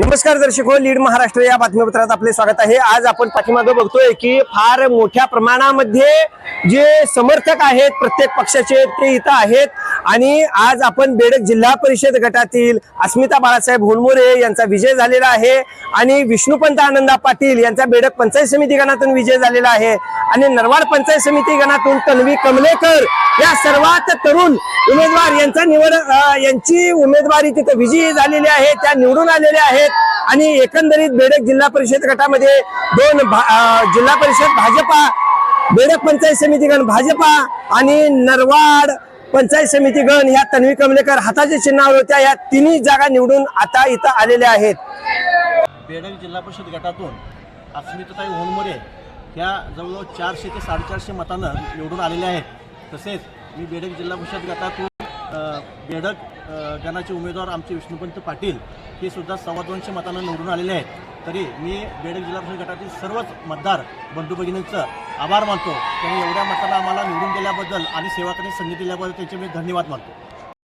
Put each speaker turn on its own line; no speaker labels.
नमस्कार दर्शक हो, लीड महाराष्ट्र या बातमीपत्रात आपले स्वागत आहे। आज आपण पाठीमागे बघतोय की फार मोठ्या प्रमाणामध्ये जे समर्थक आहेत प्रत्येक पक्षाचे ते इथं आहेत आणि आज आपण बेडग जिल्हा परिषद गटातील अस्मिता बाळासाहेब होनमोरे यांचा विजय झालेला आहे आणि विष्णुपंत आनंदा पाटील यांचा बेडग पंचायत समिती गणातून विजय झालेला आहे आणि नरवाड पंचायत समिती गणातून तन्वी कमलेकर या सर्वात तरुण उमेदवार यांची उमेदवारी तिथे विजयी झालेली आहे, त्या निवडून आलेल्या आहेत आणि एकंदरीत बेडग जिल्हा परिषद गटामध्ये दोन जिल्हा परिषद भाजपा, बेडग पंचायत समिती गण भाजपा आणि नरवाड पंचायत समिती गण या तन्वी कमलेकर हाताच्या चिन्हावर होत्या। या तिन्ही जागा निवडून आता इथं आलेल्या आहेत।
बेडग जिल्हा परिषद गटातून अस्मिताताई होनमोरे ह्या जवळजवळ 400 ते 450 मतांना निवडून आलेले आहेत। तसेच मी बेडग जिल्हा परिषद गटातून बेडग गणाचे उमेदवार आमचे विष्णुपंत पाटील हे सुद्धा 225 मतांना निवडून आलेले आहेत। तरी मी बेडग जिल्हा परिषद गटातील सर्वच मतदार बंधू भगिनींचं आभार मानतो। त्यांनी एवढ्या मतांना आम्हाला निवडून दिल्याबद्दल आणि सेवा करण्याची संधी दिल्याबद्दल त्यांचे मी धन्यवाद मानतो।